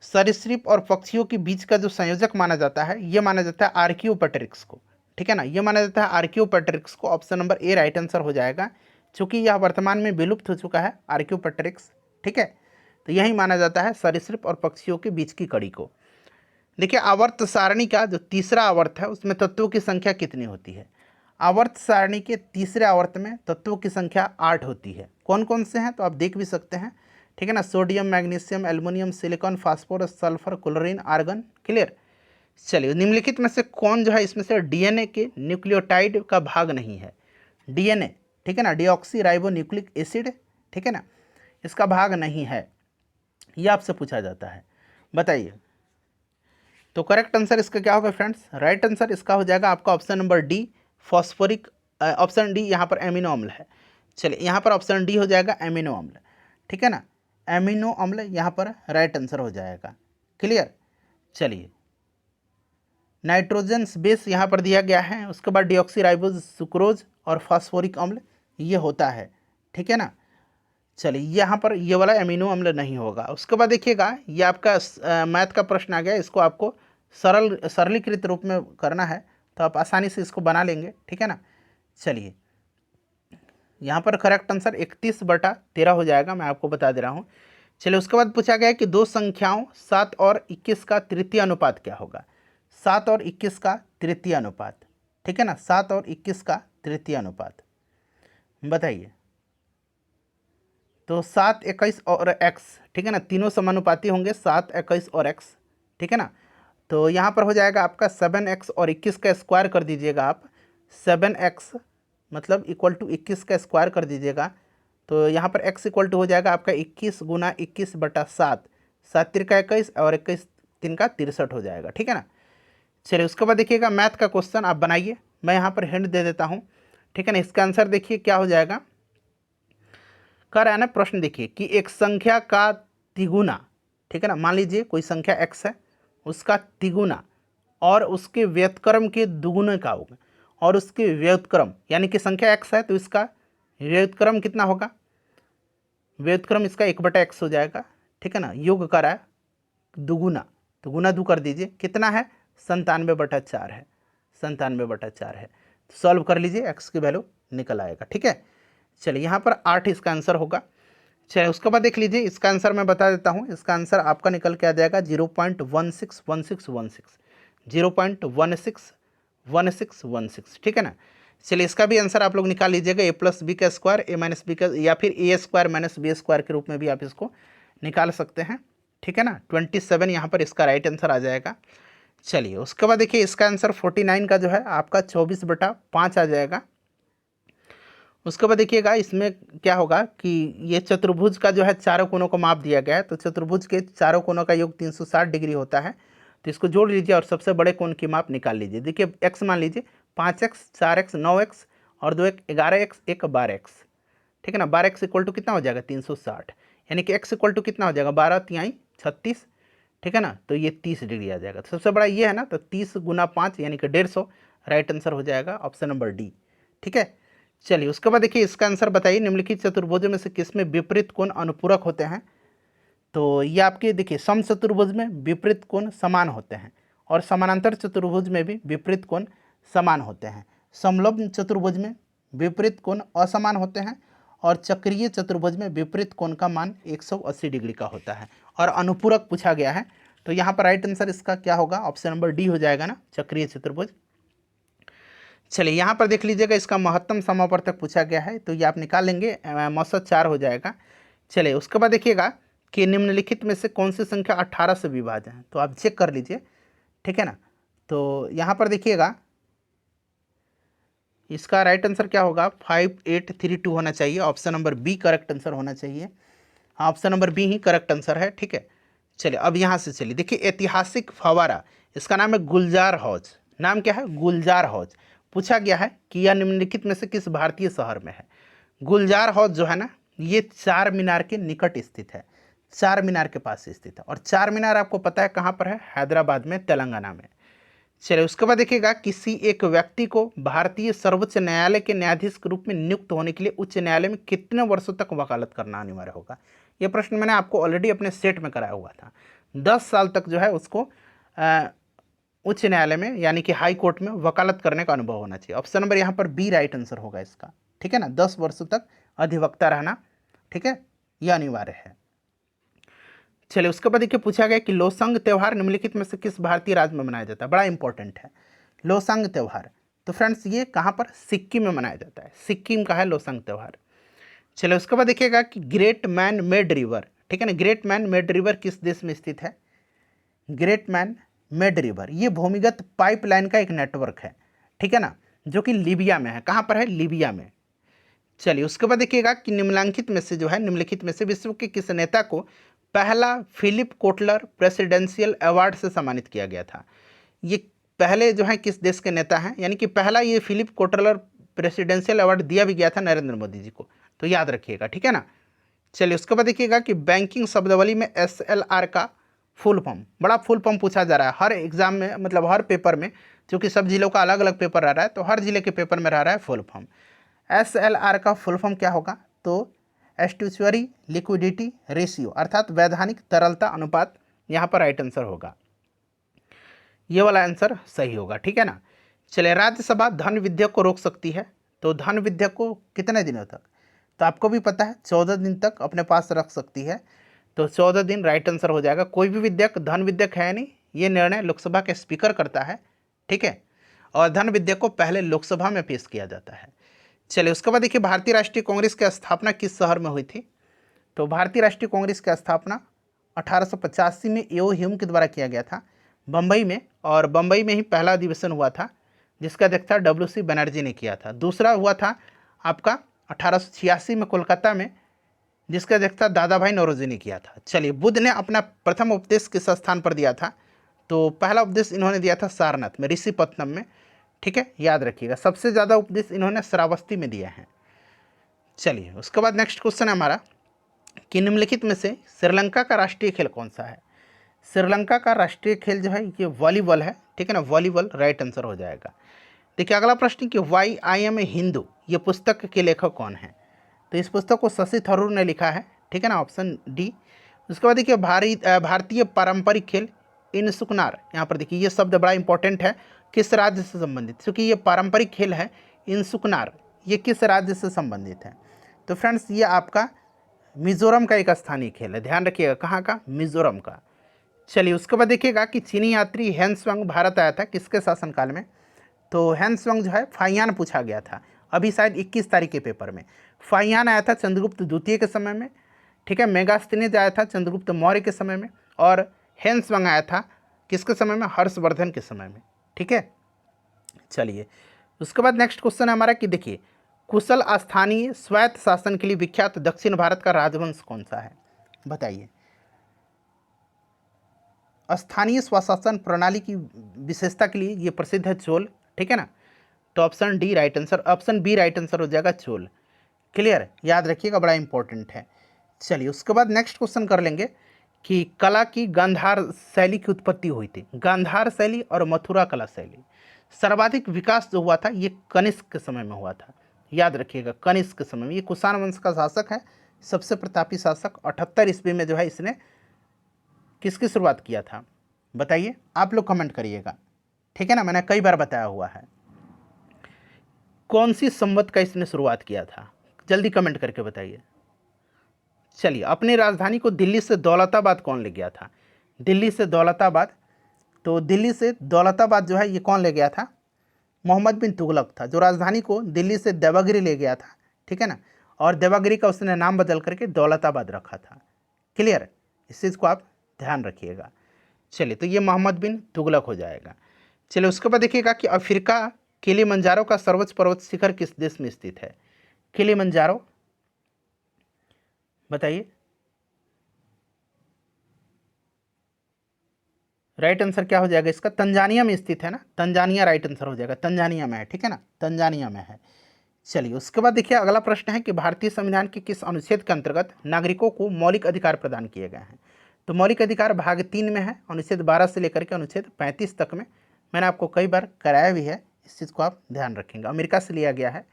सरीसृप और पक्षियों के बीच का जो संयोजक माना जाता है, ये माना जाता है आर्कियोपेटेरिक्स को, ठीक है ना, ये माना जाता है आर्कियोपेटेरिक्स को। Option number A right answer हो जाएगा, क्योंकि यह वर्तमान में विलुप्त हो चुका है आर्कियोपेटेरिक्स, ठीक है। तो यही माना जाता है सरीसृप और पक्षियों के बीच की कड़ी को। देखिए, आवर्त सारणी का जो तीसरा आवर्त है उसमें तत्वों की संख्या कितनी होती है? आवर्त सारणी के तीसरे आवर्त में तत्वों की संख्या 8 होती है। कौन कौन से हैं तो आप देख भी सकते हैं, ठीक है ना। Sodium, magnesium, aluminium, silicon, phosphorus, sulphur, chlorine, argon, clear. चलिए, निम्नलिखित में से कौन जो है इसमें से डीएनए के न्यूक्लियोटाइड का भाग नहीं है? डीएनए, ठीक है ना, डीऑक्सी राइबो न्यूक्लिक एसिड, ठीक है ना, इसका भाग नहीं है, ये आपसे पूछा जाता है, बताइए। तो करेक्ट आंसर इसका क्या होगा फ्रेंड्स? राइट आंसर इसका हो जाएगा आपका option number D, phosphoric. Option D यहाँ पर एमिनो अम्ल है। चलिए, यहाँ पर ऑप्शन डी हो जाएगा एमिनो अम्ल, ठीक है ना, एमिनो अम्ल यहाँ पर राइट आंसर हो जाएगा, क्लियर। चलिए, नाइट्रोजन बेस यहाँ पर दिया गया है, उसके बाद डीऑक्सीराइबोज, सुक्रोज और फास्फोरिक अम्ल ये होता है, ठीक है ना। चलिए, यहाँ पर ये वाला एमिनो अम्ल नहीं होगा। उसके बाद देखिएगा, ये आपका मैथ का प्रश्न आ गया, इसको आपको सरलीकृत रूप में करना है, तो आप आसानी से इसको बना लेंगे, ठीक है ना। चलिए, यहाँ पर करेक्ट आंसर 31/13 हो जाएगा, मैं आपको बता दे रहा हूँ। चलिए, उसके बाद पूछा गया है कि दो संख्याओं 7 और 21 का तृतीय अनुपात क्या होगा? 7 और 21 का तृतीय अनुपात, ठीक है ना, 7 और 21 का तृतीय अनुपात, बताइए। तो 7, 21 और x, ठीक है ना, तीनों समानुपाती होंगे, 7, 21 और x, ठीक है ना। तो यहाँ पर हो जाएगा आपका 7x और 21 का स्क्वायर कर दीजिएगा आप, 7x मतलब इक्वल टू 21 का स्क्वायर कर दीजिएगा, तो यहाँ पर x इक्वल टू हो जाएगा आपका 21 गुना 21/7, 7 तिरका 21 और 21 3 का 63 हो जाएगा, ठीक है ना। चलिए, उसके बाद देखिएगा मैथ का क्वेश्चन आप बनाइए, मैं यहाँ पर हिंट दे देता हूँ, ठीक है ना। इसका आंसर देखिए क्या हो जाएगा, कह रहा है ना प्रश्न, देखिए कि एक संख्या का तिगुना, ठीक है ना, मान लीजिए कोई संख्या x है, उसका तिगुना और उसके व्युत्क्रम के दुगुने का होगा, और उसके व्युत्क्रम यानी कि संख्या x है तो इसका व्युत्क्रम कितना होगा? व्युत्क्रम इसका 1/x हो जाएगा, ठीक है ना। योग कर रहा है दुगुना, तो गुना दो कर दीजिए, कितना है? 97/4 है, 97/4 है। तो सॉल्व कर लीजिए, x की वैल्यू निकल आएगा, ठीक है। चलिए, यहाँ पर 8 इसका आंसर होगा। चलिए, उसके बाद देख लीजिए, इसका आंसर मैं बता देता हूँ, इसका आंसर आपका निकल के आ जाएगा 0.161616, 0.161616, ठीक है ना। चलिए इसका भी आंसर आप लोग निकाल लीजिएगा, ए प्लस बी का स्क्वायर ए माइनस बी का, या फिर ए स्क्वायर माइनस बी स्क्वायर के रूप में भी आप इसको निकाल सकते हैं, ठीक है ना। 27 यहाँ पर इसका राइट आंसर आ जाएगा। चलिए उसके बाद देखिए इसका आंसर 49 का जो है आपका 24/5 आ जाएगा। उसके बाद देखिएगा इसमें क्या होगा कि ये चतुर्भुज का जो है चारों कोनों को माप दिया गया है, तो चतुर्भुज के चारों कोनों का योग 360 डिग्री होता है, तो इसको जोड़ लीजिए और सबसे बड़े कोण की माप निकाल लीजिए। देखिए एक्स मान लीजिए 5x 4x 9x और 2 11x 1 12x, ठीक है ना। 12x इक्वल टू कितना हो जाएगा 360, यानी कि x इक्वल टू कितना हो जाएगा 12 तिहाई 36, ठीक है ना। तो ये 30 डिग्री आ जाएगा, तो सबसे बड़ा ये है ना, तो 30 गुना 5 यानी कि 150, राइट आंसर हो जाएगा ऑप्शन नंबर डी, ठीक है। चलिए उसके बाद देखिए इसका आंसर बताइए, निम्नलिखित चतुर्भुजों में से किसमें विपरीत कोण अनुपूरक होते हैं। तो ये आपके देखिए सम चतुर्भुज में विपरीत कोण समान होते हैं और समानांतर चतुर्भुज में भी विपरीत कोण समान होते हैं। समलंब चतुर्भुज में विपरीत कोण असमान होते हैं और चक्रीय चतुर्भुज में विपरीत कोण का मान 180 डिग्री का होता है और अनुपूरक पूछा गया है। तो यहाँ पर राइट आंसर इसका क्या होगा, ऑप्शन नंबर डी हो जाएगा ना, चक्रीय चतुर्भुज। चलिए यहाँ पर देख लीजिएगा इसका महत्तम समावर्तक पूछा गया है, तो ये आप निकाल लेंगे, मौसत 4 हो जाएगा। चलिए उसके बाद देखिएगा कि निम्नलिखित में से कौन सी संख्या 18 से विभाज्य है, तो आप चेक कर लीजिए, ठीक है ना। तो यहाँ पर देखिएगा इसका राइट आंसर क्या होगा 5832 होना चाहिए, option number B correct answer होना चाहिए, ऑप्शन नंबर बी ही करेक्ट आंसर है, ठीक है। चलिए अब यहाँ से चलिए देखिए ऐतिहासिक फवारा, इसका नाम है गुलजार हौज, नाम क्या है गुलजार हौज। पूछा गया है कि यह निम्नलिखित में से किस भारतीय शहर में है। गुलजार हौज जो है ना, ये चार मीनार के निकट स्थित है, चार मीनार के पास स्थित है, और चार मीनार आपको पता है कहाँ पर है, हैदराबाद में, तेलंगाना में। चलिए उसके बाद देखिएगा किसी एक व्यक्ति को भारतीय सर्वोच्च न्यायालय के न्यायाधीश के रूप में नियुक्त होने के लिए उच्च न्यायालय में कितने वर्षों तक वकालत करना अनिवार्य होगा। यह प्रश्न मैंने आपको ऑलरेडी अपने सेट में कराया हुआ था। 10 साल तक जो है उसको उच्च न्यायालय में यानी कि हाई कोर्ट में वकालत करने का अनुभव होना चाहिए। ऑप्शन नंबर यहाँ पर बी राइट आंसर होगा इसका, ठीक है ना। 10 वर्षों तक अधिवक्ता रहना, ठीक है, यह अनिवार्य है। चलिए उसके बाद देखिए पूछा गया कि लोसंग त्यौहार निम्नलिखित में से किस भारतीय राज्य में मनाया जाता है, बड़ा इंपॉर्टेंट है लोसंग त्यौहार। तो फ्रेंड्स ये कहाँ पर, सिक्किम में मनाया जाता है, सिक्किम का है लोसंग त्यौहार। चलिए उसके बाद देखिएगा कि ग्रेट मैन मेड रिवर, ठीक है ना, ग्रेट मैन मेड रिवर किस देश में स्थित है। ग्रेट मैन मेड रिवर ये भूमिगत पाइपलाइन का एक नेटवर्क है, ठीक है ना, जो कि लीबिया में है। कहाँ पर है, लीबिया में। चलिए उसके बाद देखिएगा कि निम्नलिखित में से जो है, निम्नलिखित में से विश्व के किस नेता को पहला फिलिप कोटलर प्रेसिडेंशियल अवार्ड से सम्मानित किया गया था। ये पहले जो है किस देश के नेता हैं, यानी कि पहला ये फिलिप कोटलर प्रेसिडेंशियल अवार्ड दिया भी गया था नरेंद्र मोदी जी को, तो याद रखिएगा, ठीक है ना। चलिए उसके बाद देखिएगा कि बैंकिंग शब्दावली में SLR का फुल फॉर्म, बड़ा फुल फॉर्म पूछा जा रहा है हर एग्जाम में, मतलब हर पेपर में, क्योंकि सब जिलों का अलग अलग पेपर रह रहा है, तो हर जिले के पेपर में रह रहा है फुल फॉर्म। SLR का फुल फॉर्म क्या होगा, तो एस्टुचुअरी लिक्विडिटी रेशियो, अर्थात वैधानिक तरलता अनुपात, यहाँ पर राइट आंसर होगा, ये वाला आंसर सही होगा, ठीक है ना। चलिए राज्यसभा धन विधेयक को रोक सकती है, तो धन विधेयक को कितने दिनों तक, तो आपको भी पता है 14 दिन तक अपने पास रख सकती है, तो 14 दिन राइट आंसर हो जाएगा। कोई भी विधेयक धन विधेयक है नहीं, ये निर्णय लोकसभा के स्पीकर करता है, ठीक है, और धन विधेयक को पहले लोकसभा में पेश किया जाता है। चलिए उसके बाद देखिए भारतीय राष्ट्रीय कांग्रेस की स्थापना किस शहर में हुई थी। तो भारतीय राष्ट्रीय कांग्रेस की स्थापना 1885 में एओ ह्यूम के द्वारा किया गया था, बम्बई में, और बम्बई में ही पहला अधिवेशन हुआ था जिसका अध्यक्षता WC बनर्जी ने किया था। दूसरा हुआ था आपका 1886 में कोलकाता में, जिसका अध्यक्षता दादा भाई नौरोजी ने किया था। चलिए बुद्ध ने अपना प्रथम उपदेश किस स्थान पर दिया था, तो पहला उपदेश इन्होंने दिया था सारनाथ में, ऋषिपत्तनम में, ठीक है, याद रखिएगा। सबसे ज़्यादा उपदेश इन्होंने श्रावस्ती में दिया है। चलिए उसके बाद नेक्स्ट क्वेश्चन है हमारा कि निम्नलिखित में से श्रीलंका का राष्ट्रीय खेल कौन सा है। श्रीलंका का राष्ट्रीय खेल जो है ये वॉलीबॉल है, ठीक है ना, वॉलीबॉल राइट आंसर हो जाएगा। देखिए अगला प्रश्न कि why I am a Hindu, ये पुस्तक के लेखक कौन है। तो इस पुस्तक को शशि थरूर ने लिखा है, ठीक है ना, ऑप्शन डी। उसके बाद देखिए भारतीय पारंपरिक खेल इनसुकनार, यहाँ पर देखिए ये शब्द बड़ा इंपॉर्टेंट है, किस राज्य से संबंधित, क्योंकि ये पारंपरिक खेल है इनसुकनार, ये किस राज्य से संबंधित है। तो फ्रेंड्स ये आपका मिजोरम का एक स्थानीय खेल है, ध्यान रखिएगा, कहाँ का, मिजोरम का। चलिए उसके बाद देखिएगा कि चीनी यात्री हेन त्सुआंग भारत आया था किसके शासनकाल में। तो हैंसवंग जो है फाइयान पूछा गया था अभी शायद 21 तारीख के पेपर में। फाइयान आया था चंद्रगुप्त द्वितीय के समय में, ठीक है। मेगास्थनीज आया था चंद्रगुप्त मौर्य के समय में, और हैंसवंग आया था किसके समय में, हर्षवर्धन के समय में, ठीक है। चलिए उसके बाद नेक्स्ट क्वेश्चन है हमारा कि देखिए कुशल स्थानीय स्वायत्त शासन के लिए विख्यात दक्षिण भारत का राजवंश कौन सा है, बताइए। स्थानीय स्वशासन प्रणाली की विशेषता के लिए ये प्रसिद्ध है चोल, ठीक है ना। तो option D right answer, option B right answer हो जाएगा चोल। क्लियर, याद रखिएगा, बड़ा इंपॉर्टेंट है। चलिए उसके बाद नेक्स्ट क्वेश्चन कर लेंगे कि कला की गांधार शैली की उत्पत्ति हुई थी। गांधार शैली और मथुरा कला शैली सर्वाधिक विकास जो हुआ था ये कनिष्क के समय में हुआ था, याद रखिएगा कनिष्क के समय में। ये कुषाण वंश का शासक है, सबसे प्रतापी शासक। 78 ईस्वी में जो है इसने किसकी शुरुआत किया था, बताइए, आप लोग कमेंट करिएगा, ठीक है ना। मैंने कई बार बताया हुआ है कौन सी संवत का इसने शुरुआत किया था, जल्दी कमेंट करके बताइए। चलिए अपनी राजधानी को दिल्ली से दौलताबाद कौन ले गया था, दिल्ली से दौलताबाद। तो दिल्ली से दौलताबाद जो है ये कौन ले गया था, मोहम्मद बिन तुगलक था, जो राजधानी को दिल्ली से देवगिरी ले गया था, ठीक है ना। और देवगिरी का उसने नाम बदल करके दौलताबाद रखा था। क्लियर, इस चीज़ को आप ध्यान रखिएगा। चलिए तो ये मोहम्मद बिन तुगलक हो जाएगा। चलिए उसके बाद देखिएगा कि अफ्रीका किलिमंजारो का सर्वोच्च पर्वत शिखर किस देश में स्थित है, किलिमंजारो, बताइए। राइट आंसर क्या हो जाएगा इसका, तंजानिया में स्थित है ना, तंजानिया राइट आंसर हो जाएगा, तंजानिया में है, ठीक है ना, तंजानिया में है। चलिए उसके बाद देखिए अगला प्रश्न है कि भारतीय संविधान के किस अनुच्छेद के अंतर्गत नागरिकों को मौलिक अधिकार प्रदान किए गए हैं। तो मौलिक अधिकार भाग 3 में है, अनुच्छेद 12 से लेकर के अनुच्छेद 35 तक में। मैंने आपको कई बार कराया भी है, इस चीज़ को आप ध्यान रखेंगे, अमेरिका से लिया गया है।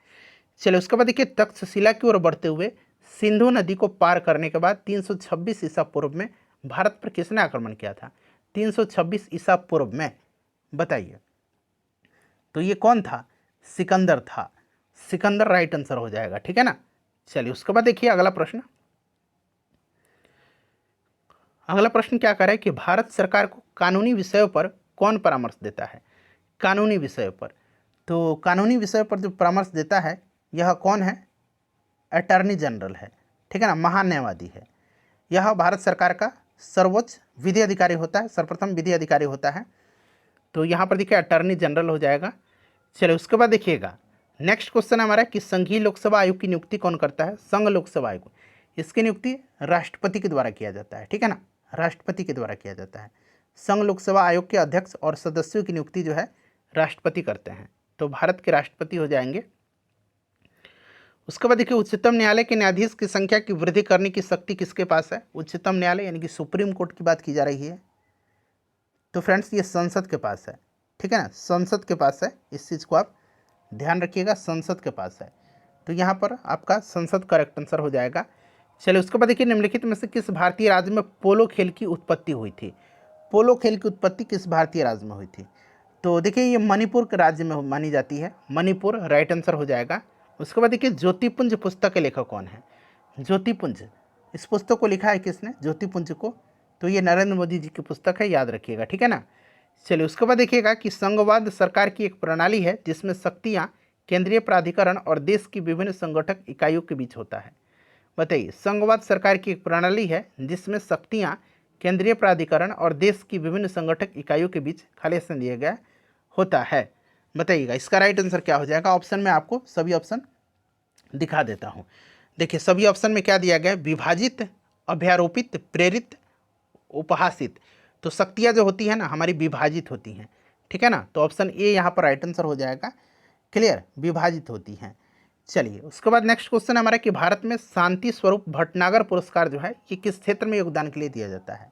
चलिए उसके बाद देखिए तक्षशिला की ओर बढ़ते हुए सिंधु नदी को पार करने के बाद 326 ईसा पूर्व में भारत पर किसने आक्रमण किया था, 326 ईसा पूर्व में, बताइए। तो ये कौन था, सिकंदर था, सिकंदर राइट आंसर हो जाएगा, ठीक है ना। चलिए उसके बाद देखिए अगला प्रश्न, अगला प्रश्न क्या कर रहा है कि भारत सरकार को कानूनी विषयों पर कौन परामर्श देता है, कानूनी विषयों पर। तो कानूनी विषयों पर जो परामर्श देता है यह कौन है, अटॉर्नी जनरल है, ठीक है ना, महान्यायवादी है। यह भारत सरकार का सर्वोच्च विधि अधिकारी होता है, सर्वप्रथम विधि अधिकारी होता है। तो यहाँ पर देखिए अटॉर्नी जनरल हो जाएगा। चलिए उसके बाद देखिएगा नेक्स्ट क्वेश्चन हमारा कि संघीय लोकसेवा आयोग की नियुक्ति कौन करता है, संघ लोकसेवा आयोग। इसकी नियुक्ति राष्ट्रपति के द्वारा किया जाता है, ठीक है ना, राष्ट्रपति के द्वारा किया जाता है। संघ लोकसेवा आयोग के अध्यक्ष और सदस्यों की नियुक्ति जो है राष्ट्रपति करते हैं। तो भारत के राष्ट्रपति हो जाएंगे। उसके बाद देखिए उच्चतम न्यायालय के न्यायाधीश की संख्या की वृद्धि करने की शक्ति किसके पास है, उच्चतम न्यायालय यानी कि सुप्रीम कोर्ट की बात की जा रही है। तो फ्रेंड्स ये संसद के पास है, ठीक है ना, संसद के पास है, इस चीज़ को आप ध्यान रखिएगा, संसद के पास है। तो यहाँ पर आपका संसद करेक्ट आंसर हो जाएगा। चलिए उसके बाद देखिए निम्नलिखित में से किस भारतीय राज्य में पोलो खेल की उत्पत्ति हुई थी, पोलो खेल की उत्पत्ति किस भारतीय राज्य में हुई थी। तो देखिए ये मणिपुर के राज्य में मानी जाती है, मणिपुर राइट आंसर हो जाएगा। उसके बाद देखिए ज्योतिपुंज पुस्तक के लेखक कौन है, ज्योतिपुंज, इस पुस्तक को लिखा है किसने, ज्योतिपुंज को। तो ये नरेंद्र मोदी जी की पुस्तक है, याद रखिएगा, ठीक है ना। चलिए उसके बाद देखिएगा कि संघवाद सरकार की एक प्रणाली है जिसमें शक्तियाँ केंद्रीय प्राधिकरण और देश की विभिन्न संगठक इकाइयों के बीच होता है, बताइए। संघवाद सरकार की एक प्रणाली है जिसमें शक्तियाँ केंद्रीय प्राधिकरण और देश की विभिन्न संगठक इकाइयों के बीच खाली स्थान दिया गया होता है, बताइएगा। इसका राइट आंसर क्या हो जाएगा, ऑप्शन में आपको सभी ऑप्शन दिखा देता हूँ। देखिए सभी ऑप्शन में क्या दिया गया है, विभाजित, अभ्यारोपित, प्रेरित, उपहासित। तो शक्तियाँ जो होती हैं ना हमारी विभाजित होती हैं, ठीक है ना। तो ऑप्शन ए यहाँ पर राइट आंसर हो जाएगा। क्लियर, विभाजित होती हैं। चलिए उसके बाद नेक्स्ट क्वेश्चन हमारा कि भारत में शांति स्वरूप भटनागर पुरस्कार जो है ये किस क्षेत्र में योगदान के लिए दिया जाता है।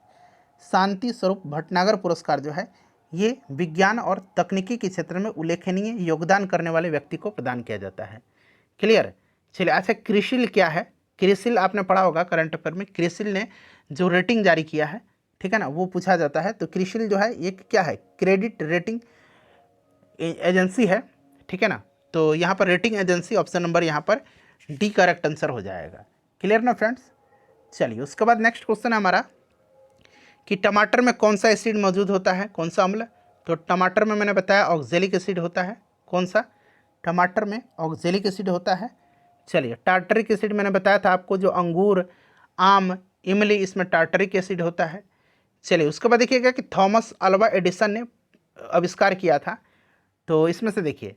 शांति स्वरूप भटनागर पुरस्कार जो है ये विज्ञान और तकनीकी के क्षेत्र में उल्लेखनीय योगदान करने वाले व्यक्ति को प्रदान किया जाता है। क्लियर। चलिए अच्छा क्रिसिल क्या है, क्रिसिल आपने पढ़ा होगा करंट अफेयर में, क्रिसिल ने जो रेटिंग जारी किया है, ठीक है ना, वो पूछा जाता है। तो क्रिसिल जो है एक क्या है, क्रेडिट रेटिंग एजेंसी है, ठीक है ना। तो यहाँ पर रेटिंग एजेंसी, ऑप्शन नंबर यहाँ पर डी करेक्ट आंसर हो जाएगा। क्लियर ना फ्रेंड्स। चलिए उसके बाद नेक्स्ट क्वेश्चन है हमारा कि टमाटर में कौन सा एसिड मौजूद होता है, कौन सा अम्ल। तो टमाटर में मैंने बताया ऑक्जेलिक एसिड होता है, कौन सा? टमाटर में ऑक्जेलिक एसिड होता है। चलिए, टार्टरिक एसिड मैंने बताया था आपको, जो अंगूर, आम, इमली, इसमें टार्टरिक एसिड होता है। चलिए, उसके बाद देखिएगा कि थॉमस अल्वा एडिसन ने आविष्कार किया था। तो इसमें से देखिए,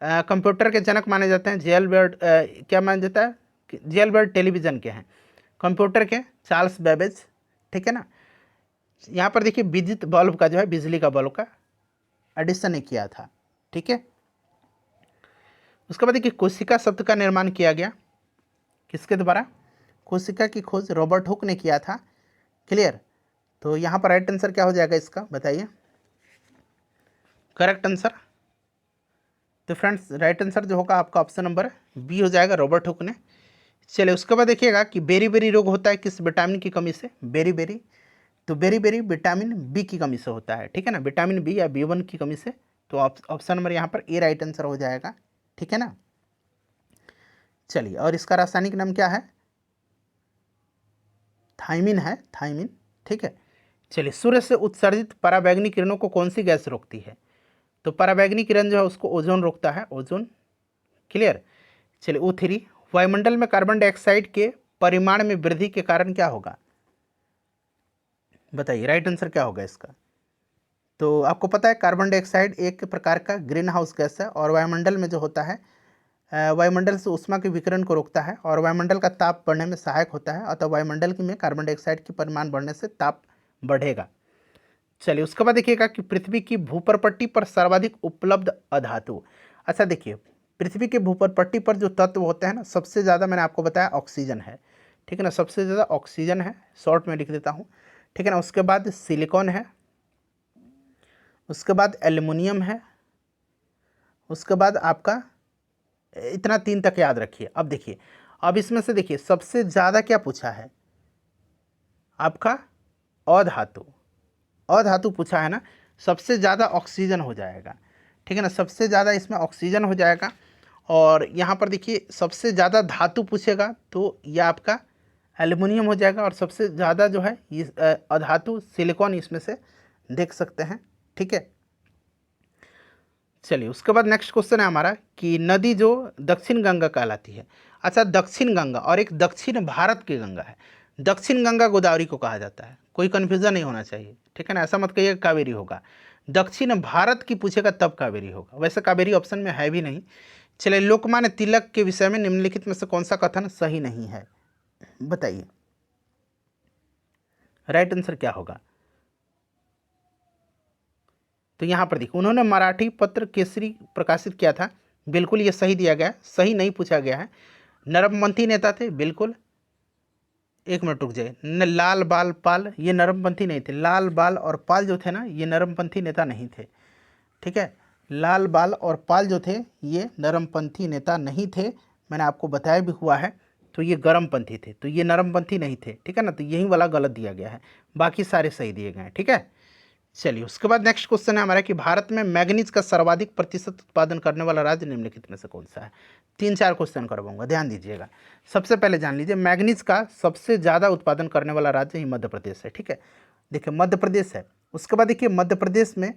कंप्यूटर के जनक माने जाते हैं जेलबर्ट, क्या माना जाता है? जेलबर्ट टेलीविज़न के हैं कंप्यूटर के, चार्ल्स बेबेज। ठीक है ना। यहाँ पर देखिए विद्युत बल्ब का जो है, बिजली का बल्ब का एडिसन ने किया था। ठीक है। उसके बाद देखिए कोशिका शब्द का निर्माण किया गया किसके द्वारा? कोशिका की खोज रॉबर्ट हुक ने किया था। क्लियर। तो यहाँ पर राइट आंसर क्या हो जाएगा इसका, बताइए करेक्ट आंसर। तो फ्रेंड्स राइट आंसर जो होगा आपका ऑप्शन नंबर बी हो जाएगा, रॉबर्ट हुक ने। चलिए, उसके बाद देखिएगा कि बेरी बेरी रोग होता है किस विटामिन की कमी से? बेरी बेरी, तो बेरी बेरी विटामिन बी की कमी से होता है। ठीक है ना, विटामिन बी या B1 की कमी से। तो ऑप्शन नंबर यहाँ पर ए राइट आंसर हो जाएगा। ठीक है ना। चलिए, और इसका रासायनिक नाम क्या है? थाइमिन है, थाइमिन। ठीक है। चलिए, सूर्य से उत्सर्जित पराबैंगनी किरणों को कौन सी गैस रोकती है? तो पराबैंगनी किरण जो है उसको ओजोन रोकता है, ओजोन। क्लियर। चलिए, O3, वायुमंडल में कार्बन डाइऑक्साइड के परिमाण में वृद्धि के कारण क्या होगा? बताइए राइट आंसर क्या होगा इसका। तो आपको पता है कार्बन डाइऑक्साइड एक प्रकार का ग्रीन हाउस गैस है, और वायुमंडल में जो होता है, वायुमंडल से ऊष्मा के विकिरण को रोकता है और वायुमंडल का ताप बढ़ने में सहायक होता है। अतः वायुमंडल में कार्बन डाइऑक्साइड की परिमाण बढ़ने से ताप बढ़ेगा। चलिए, उसके बाद देखिएगा कि पृथ्वी की भूपरपट्टी पर सर्वाधिक उपलब्ध अधातु। अच्छा देखिए, पृथ्वी के भूपरपट्टी पर जो तत्व होते हैं ना, सबसे ज़्यादा मैंने आपको बताया ऑक्सीजन है। ठीक है ना, सबसे ज़्यादा ऑक्सीजन है, शॉर्ट में लिख देता हूँ। ठीक है ना। उसके बाद सिलिकॉन है, उसके बाद एल्युमिनियम है, उसके बाद आपका, इतना 3 तक याद रखिए। अब देखिए, अब इसमें से देखिए सबसे ज़्यादा क्या पूछा है आपका? अधातु। अधातु पूछा है ना, सबसे ज़्यादा ऑक्सीजन हो जाएगा। ठीक है ना, सबसे ज़्यादा इसमें ऑक्सीजन हो जाएगा। और यहाँ पर देखिए सबसे ज़्यादा धातु पूछेगा तो यह आपका एल्युमिनियम हो जाएगा, और सबसे ज़्यादा जो है ये अधातु सिलिकॉन इसमें से देख सकते हैं। ठीक है। चलिए, उसके बाद नेक्स्ट क्वेश्चन है हमारा कि नदी जो दक्षिण गंगा कहलाती है। अच्छा, दक्षिण गंगा और एक दक्षिण भारत की गंगा है। दक्षिण गंगा गोदावरी को कहा जाता है, कोई कन्फ्यूजन नहीं होना चाहिए। ठीक है ना, ऐसा मत कहिए कावेरी होगा। दक्षिण भारत की पूछेगा तब कावेरी होगा, वैसे कावेरी ऑप्शन में है भी नहीं। चलिए, लोकमान्य तिलक के विषय में निम्नलिखित में से कौन सा कथन सही नहीं है? बताइए राइट आंसर क्या होगा। तो यहाँ पर देखिए, उन्होंने मराठी पत्र केसरी प्रकाशित किया था, बिल्कुल ये सही दिया गया है, सही नहीं पूछा गया है। नरमपंथी नेता थे, बिल्कुल। एक मिनट रुक जाइए, लाल बाल पाल ये नरमपंथी नहीं थे। लाल बाल और पाल जो थे ना, ये नरमपंथी नेता नहीं थे। ठीक है, लाल बाल और पाल जो थे ये नरमपंथी नेता नहीं थे, मैंने आपको बताया भी हुआ है। तो ये गर्मपंथी थे, तो ये नरमपंथी नहीं थे। ठीक है ना, तो यही वाला गलत दिया गया है, बाकी सारे सही दिए गए हैं। ठीक है। चलिए, उसके बाद नेक्स्ट क्वेश्चन है हमारा कि भारत में मैग्नीज का सर्वाधिक प्रतिशत उत्पादन करने वाला राज्य निम्नलिखित में से कौन सा है? 3-4 क्वेश्चन करवाऊंगा, ध्यान दीजिएगा। सबसे पहले जान लीजिए, मैग्नीज का सबसे ज़्यादा उत्पादन करने वाला राज्य ही मध्य प्रदेश है। ठीक है, देखिए मध्य प्रदेश है। उसके बाद देखिए मध्य प्रदेश में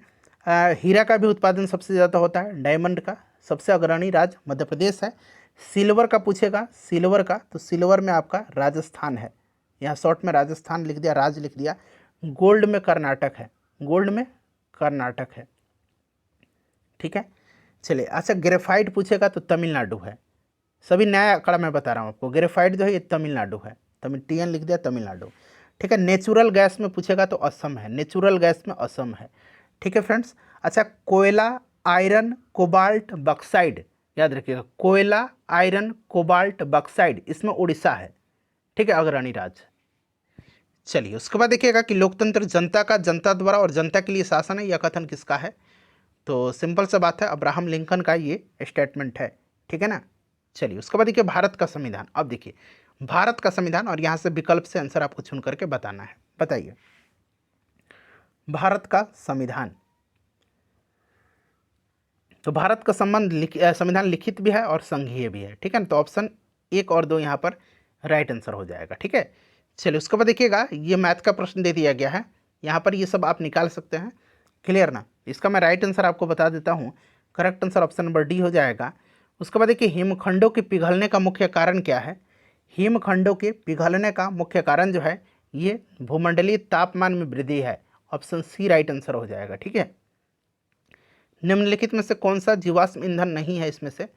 हीरा का भी उत्पादन सबसे ज़्यादा होता है, डायमंड का सबसे अग्रणी राज्य मध्य प्रदेश है। सिल्वर का पूछेगा, सिल्वर का, तो सिल्वर में आपका राजस्थान है, यहाँ शॉर्ट में राजस्थान लिख दिया, राज्य लिख दिया। गोल्ड में कर्नाटक है, गोल्ड में कर्नाटक है। ठीक है। चलिए, अच्छा ग्रेफाइट पूछेगा तो तमिलनाडु है। सभी नया आंकड़ा मैं बता रहा हूँ आपको, ग्रेफाइट जो है ये तमिलनाडु है, TN लिख दिया, तमिलनाडु। ठीक है। नेचुरल गैस में पूछेगा तो असम है, नेचुरल गैस में असम है। ठीक है फ्रेंड्स। अच्छा, कोयला, आयरन, कोबाल्ट, बक्साइड, याद रखिएगा, कोयला, आयरन, कोबाल्ट, बक्साइड, इसमें उड़ीसा है। ठीक है, अग्रणी राज्य। चलिए, उसके बाद देखिएगा कि लोकतंत्र जनता का, जनता द्वारा और जनता के लिए शासन है, यह कथन किसका है? तो सिंपल सा बात है, अब्राहम लिंकन का ये स्टेटमेंट है। ठीक है ना। चलिए, उसके बाद देखिए भारत का संविधान। अब देखिए भारत का संविधान, और यहाँ से विकल्प से आंसर आपको चुन करके बताना है। बताइए भारत का संविधान। तो भारत का संविधान लिखित भी है और संघीय भी है। ठीक है ना, तो ऑप्शन 1 और 2 यहाँ पर राइट आंसर हो जाएगा। ठीक है। चलिए, उसके बाद देखिएगा ये मैथ का प्रश्न दे दिया गया है, यहाँ पर ये सब आप निकाल सकते हैं। क्लियर ना। इसका मैं राइट आंसर आपको बता देता हूँ, correct answer option number D हो जाएगा। उसके बाद देखिए हिमखंडों के पिघलने का मुख्य कारण क्या है। हिमखंडों के पिघलने का मुख्य कारण जो है ये भूमंडलीय तापमान में वृद्धि है। ऑप्शन सी राइट आंसर हो जाएगा। ठीक है, निम्नलिखित में से कौन सा जीवाश्म ईंधन नहीं है, इसमें से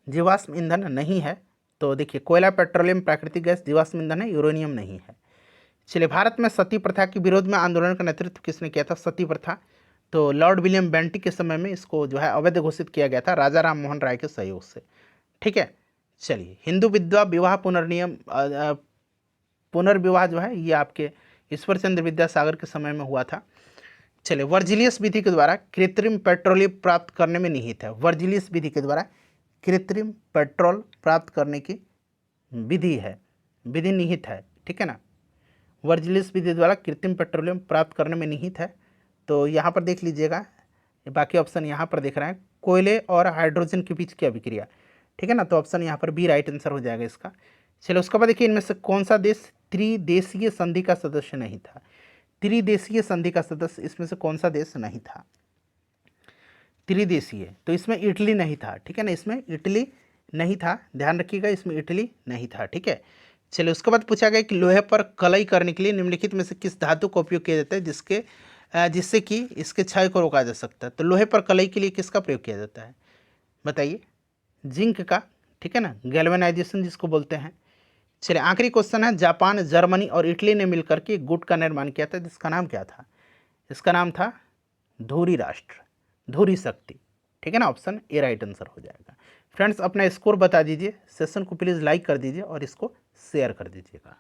जीवाश्म ईंधन नहीं है तो देखिए कोयला, पेट्रोलियम, प्राकृतिक गैस जीवाश्म ईंधन है, यूरेनियम नहीं है। चलिए, भारत में सती प्रथा के विरोध में आंदोलन का नेतृत्व किसने किया था। सती प्रथा तो लॉर्ड विलियम बेंटिक के समय में इसको जो है अवैध घोषित किया गया था राजा राम मोहन राय के सहयोग से। ठीक है, चलिए, हिंदू विधवा विवाह पुनर्विवाह जो है ये आपके ईश्वरचंद्र विद्यासागर के समय में हुआ था। चलिए, वर्जिलियस विधि के द्वारा कृत्रिम पेट्रोल प्राप्त करने में निहित है। वर्जिलियस विधि के द्वारा कृत्रिम पेट्रोल प्राप्त करने की विधि निहित है। ठीक है ना, वर्जिलियस विधि द्वारा कृत्रिम पेट्रोलियम प्राप्त करने में निहित है। तो यहाँ पर देख लीजिएगा, बाकी ऑप्शन यहाँ पर देख रहे हैं, कोयले और हाइड्रोजन के बीच की अभिक्रिया। ठीक है ना, तो ऑप्शन यहाँ पर बी राइट आंसर हो जाएगा इसका। चलो, उसके बाद देखिए इनमें से कौन सा देश त्रिदेशीय संधि का सदस्य नहीं था। त्रिदेशीय संधि का सदस्य इसमें से कौन सा देश नहीं था। त्रिदेशीय तो इसमें इटली नहीं था। ठीक है ना, इसमें इटली नहीं था, ध्यान रखिएगा, इसमें इटली नहीं था। ठीक है, चलिए, उसके बाद पूछा गया कि लोहे पर कलई करने के लिए निम्नलिखित में से किस धातु का उपयोग किया जाता है जिससे कि इसके क्षय को रोका जा सकता है। तो लोहे पर कलई के लिए किसका प्रयोग किया जाता है, बताइए। जिंक का। ठीक है ना, गैल्वेनाइजेशन जिसको बोलते हैं। चलिए, आखिरी क्वेश्चन है, जापान, जर्मनी और इटली ने मिलकर के गुट का निर्माण किया था, जिसका नाम क्या था। इसका नाम था धुरी राष्ट्र, धुरी शक्ति। ठीक है ना, ऑप्शन ए राइट आंसर हो जाएगा। फ्रेंड्स, अपना स्कोर बता दीजिए, सेशन को प्लीज़ लाइक कर दीजिए और इसको शेयर कर दीजिएगा।